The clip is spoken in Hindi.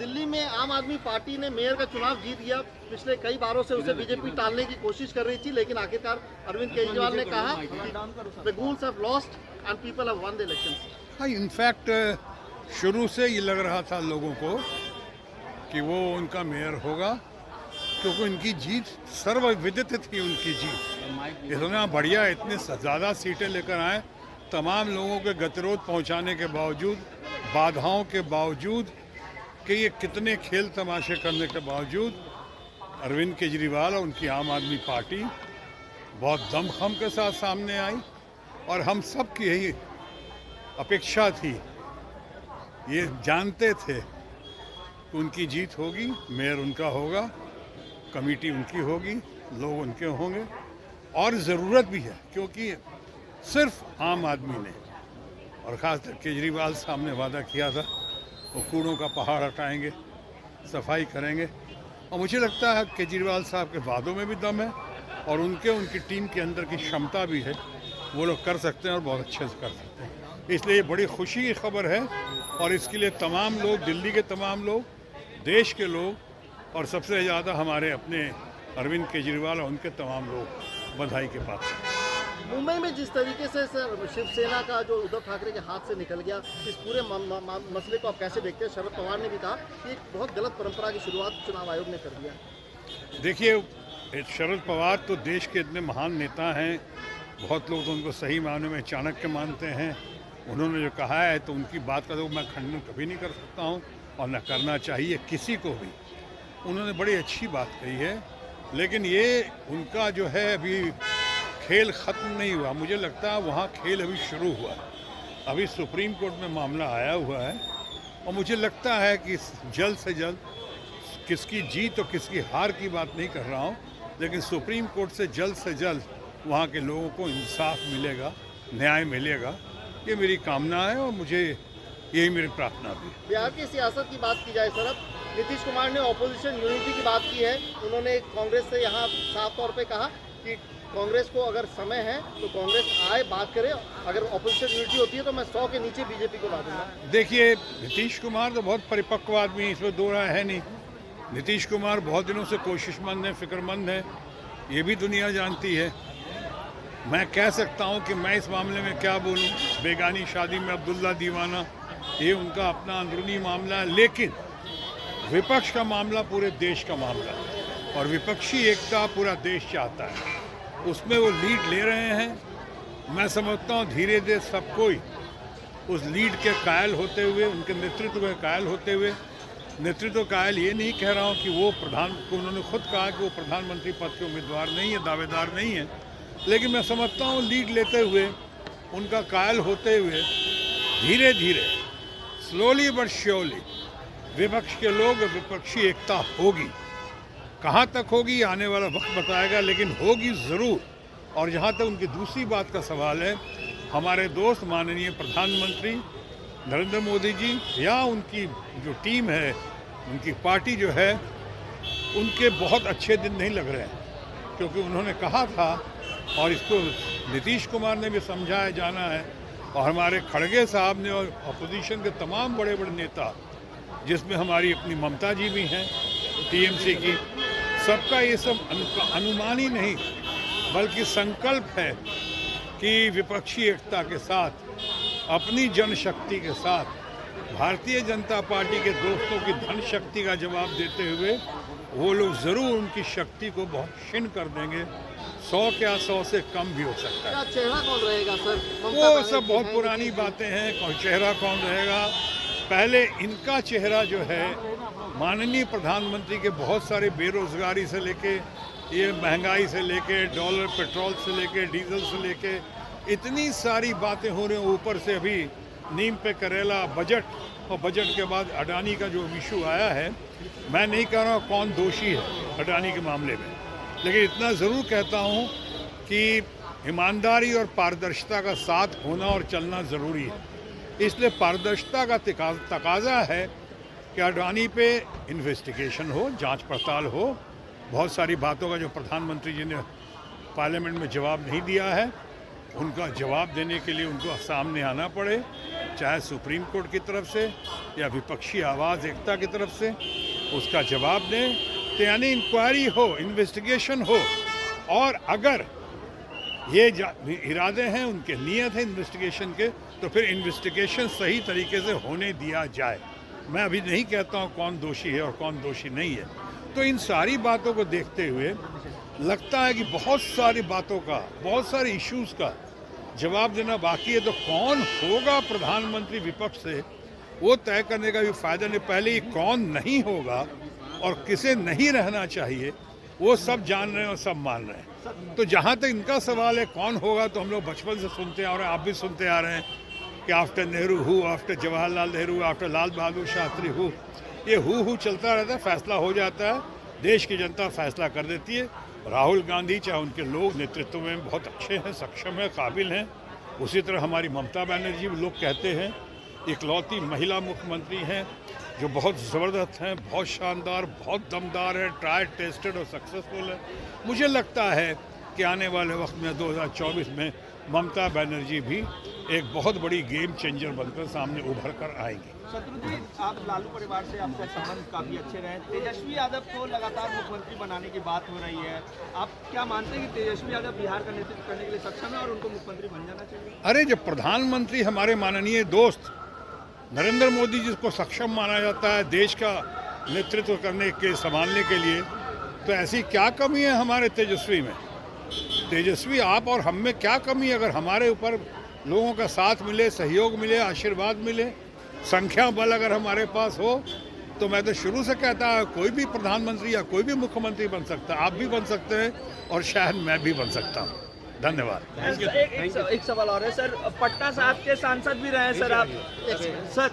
दिल्ली में आम आदमी पार्टी ने मेयर का चुनाव जीत गया। पिछले कई बारों से उसे बीजेपी टालने की कोशिश कर रही थी, लेकिन आखिरकार अरविंद केजरीवाल ने कहा the goons have lost and people have one the elections. हाँ, इनफैक्ट शुरू से ये लग रहा था लोगों को कि वो उनका मेयर होगा, क्योंकि उनकी जीत सर्वविदित थी। उनकी जीत इतना बढ़िया, इतने ज़्यादा सीटें लेकर आए, तमाम लोगों के गतिरोध पहुंचाने के बावजूद, बाधाओं के बावजूद, कि ये कितने खेल तमाशे करने के बावजूद अरविंद केजरीवाल और उनकी आम आदमी पार्टी बहुत दमखम के साथ सामने आई। और हम सब की यही अपेक्षा थी, ये जानते थे कि उनकी जीत होगी, मेयर उनका होगा, कमेटी उनकी होगी, लोग उनके होंगे। और ज़रूरत भी है, क्योंकि सिर्फ आम आदमी ने और ख़ासकर केजरीवाल साहब ने वादा किया था वो कूड़ों का पहाड़ हटाएंगे, सफाई करेंगे। और मुझे लगता है केजरीवाल साहब के वादों में भी दम है और उनकी टीम के अंदर की क्षमता भी है, वो लोग कर सकते हैं और बहुत अच्छे से कर सकते हैं। इसलिए ये बड़ी खुशी की खबर है और इसके लिए तमाम लोग, दिल्ली के तमाम लोग, देश के लोग और सबसे ज़्यादा हमारे अपने अरविंद केजरीवाल और उनके तमाम लोग बधाई के पात्र हैं। मुंबई में जिस तरीके से शिवसेना का जो उद्धव ठाकरे के हाथ से निकल गया, इस पूरे मसले को आप कैसे देखते हैं? शरद पवार ने भी कहा कि एक बहुत गलत परंपरा की शुरुआत चुनाव आयोग ने कर दिया। देखिए, शरद पवार तो देश के इतने महान नेता हैं, बहुत लोग तो उनको सही मायने में चाणक्य मानते हैं। उन्होंने जो कहा है तो उनकी बात का तो मैं खंडन कभी नहीं कर सकता हूँ और न करना चाहिए किसी को भी। उन्होंने बड़ी अच्छी बात कही है, लेकिन ये उनका जो है अभी खेल ख़त्म नहीं हुआ। मुझे लगता है वहाँ खेल अभी शुरू हुआ है। अभी सुप्रीम कोर्ट में मामला आया हुआ है और मुझे लगता है कि जल्द से जल्द, किसकी जीत और किसकी हार की बात नहीं कर रहा हूँ, लेकिन सुप्रीम कोर्ट से जल्द वहाँ के लोगों को इंसाफ मिलेगा, न्याय मिलेगा, ये मेरी कामना है और मुझे यही मेरी प्रार्थना भी है। बिहार की सियासत की बात की जाए सर, अब नीतीश कुमार ने ऑपोजिशन यूनिटी की बात की है। उन्होंने कांग्रेस से यहाँ साफ तौर पे कहा कि कांग्रेस को अगर समय है तो कांग्रेस आए, बात करे, अगर ऑपोजिशन यूनिटी होती है तो मैं 100 के नीचे बीजेपी को ला दूंगा। देखिए, नीतीश कुमार तो बहुत परिपक्व आदमी है, इसमें दो राय है नहीं। नीतीश कुमार बहुत दिनों से कोशिशमंद है, फिक्रमंद है, ये भी दुनिया जानती है। मैं कह सकता हूँ कि मैं इस मामले में क्या बोलूँ, बेगानी शादी में अब्दुल्ला दीवाना, ये उनका अपना अंदरूनी मामला है। लेकिन विपक्ष का मामला पूरे देश का मामला है और विपक्षी एकता पूरा देश चाहता है, उसमें वो लीड ले रहे हैं। मैं समझता हूँ धीरे धीरे सब कोई उस लीड के कायल होते हुए, उनके नेतृत्व के कायल होते हुए, नेतृत्व कायल ये नहीं कह रहा हूँ कि वो उन्होंने खुद कहा कि वो प्रधानमंत्री पद के उम्मीदवार नहीं है, दावेदार नहीं है, लेकिन मैं समझता हूँ लीड लेते हुए, उनका कायल होते हुए, धीरे धीरे, स्लोली बट श्योरली विपक्ष के लोग, विपक्षी एकता होगी। कहाँ तक होगी आने वाला वक्त बताएगा, लेकिन होगी ज़रूर। और जहाँ तक उनकी दूसरी बात का सवाल है, हमारे दोस्त माननीय प्रधानमंत्री नरेंद्र मोदी जी या उनकी जो टीम है, उनकी पार्टी जो है, उनके बहुत अच्छे दिन नहीं लग रहे हैं, क्योंकि उन्होंने कहा था और इसको नीतीश कुमार ने भी समझाया जाना है और हमारे खड़गे साहब ने और अपोजिशन के तमाम बड़े बड़े नेता, जिसमें हमारी अपनी ममता जी भी हैं टीएमसी की, सबका ये सब अनुमान ही नहीं बल्कि संकल्प है कि विपक्षी एकता के साथ, अपनी जनशक्ति के साथ, भारतीय जनता पार्टी के दोस्तों की धन शक्ति का जवाब देते हुए वो लोग ज़रूर उनकी शक्ति को बहुत क्षीण कर देंगे। 100 क्या 100 से कम भी हो सकता है। चेहरा कौन रहेगा सर? वो सब बहुत पुरानी बातें हैं, कौन चेहरा कौन रहेगा। पहले इनका चेहरा जो है, माननीय प्रधानमंत्री के बहुत सारे बेरोजगारी से लेके, ये महंगाई से लेके, डॉलर पेट्रोल से लेके, डीजल से लेके, इतनी सारी बातें हो रही हैं। ऊपर से अभी नीम पे करेला बजट, और बजट के बाद अडानी का जो इशू आया है, मैं नहीं कह रहा हूँ कौन दोषी है अडानी के मामले में, लेकिन इतना ज़रूर कहता हूँ कि ईमानदारी और पारदर्शिता का साथ होना और चलना ज़रूरी है। इसलिए पारदर्शिता का तकाजा है कि अडानी पे इन्वेस्टिगेशन हो, जांच पड़ताल हो। बहुत सारी बातों का जो प्रधानमंत्री जी ने पार्लियामेंट में जवाब नहीं दिया है, उनका जवाब देने के लिए उनको सामने आना पड़े चाहे सुप्रीम कोर्ट की तरफ से या विपक्षी आवाज़ एकता की तरफ से, उसका जवाब दें। तो यानी इंक्वायरी हो, इन्वेस्टिगेशन हो, और अगर ये इरादे हैं, उनके नियत है इन्वेस्टिगेशन के, तो फिर इन्वेस्टिगेशन सही तरीके से होने दिया जाए। मैं अभी नहीं कहता हूँ कौन दोषी है और कौन दोषी नहीं है। तो इन सारी बातों को देखते हुए लगता है कि बहुत सारी बातों का, बहुत सारे इश्यूज़ का जवाब देना बाकी है। तो कौन होगा प्रधानमंत्री विपक्ष से, वो तय करने का भी फायदा नहीं। पहले ही कौन नहीं होगा और किसे नहीं रहना चाहिए, वो सब जान रहे हैं और सब मान रहे हैं। तो जहाँ तक इनका सवाल है कौन होगा, तो हम लोग बचपन से सुनते आ रहे हैं, आप भी सुनते आ रहे हैं कि after Nehru who, after Jawaharlal Nehru, after Lal Bahadur Shastri who. ये हु चलता रहता है, फैसला हो जाता है, देश की जनता फैसला कर देती है। राहुल गांधी चाहे उनके लोग नेतृत्व में बहुत अच्छे हैं, सक्षम हैं, काबिल हैं। उसी तरह हमारी ममता बनर्जी, लोग कहते हैं इकलौती महिला मुख्यमंत्री हैं जो बहुत ज़बरदस्त हैं, बहुत शानदार, बहुत दमदार है, ट्राई टेस्टेड और सक्सेसफुल है। मुझे लगता है कि आने वाले वक्त में 2024 में ममता बनर्जी भी एक बहुत बड़ी गेम चेंजर बनकर सामने उभर कर आएंगी। शत्रुघ्न, आप लालू परिवार से आपके संबंध काफी अच्छे रहे। तेजस्वी यादव को लगातार मुख्यमंत्री बनाने की बात हो रही है, आप क्या मानते हैं कि तेजस्वी यादव बिहार का नेतृत्व करने के लिए सक्षम है और उनको मुख्यमंत्री बन जाना चाहिए? अरे, जब प्रधानमंत्री हमारे माननीय दोस्त नरेंद्र मोदी जिसको सक्षम माना जाता है देश का नेतृत्व करने के, संभालने के लिए, तो ऐसी क्या कमी है हमारे तेजस्वी में? तेजस्वी आप और हम में क्या कमी है? अगर हमारे ऊपर लोगों का साथ मिले, सहयोग मिले, आशीर्वाद मिले, संख्या बल अगर हमारे पास हो, तो मैं तो शुरू से कहता है कोई भी प्रधानमंत्री या कोई भी मुख्यमंत्री बन सकता है। आप भी बन सकते हैं और शायद मैं भी बन सकता हूँ। धन्यवाद। एक सवाल और है सर, पटना साहब के सांसद भी रहे हैं सर आप। सर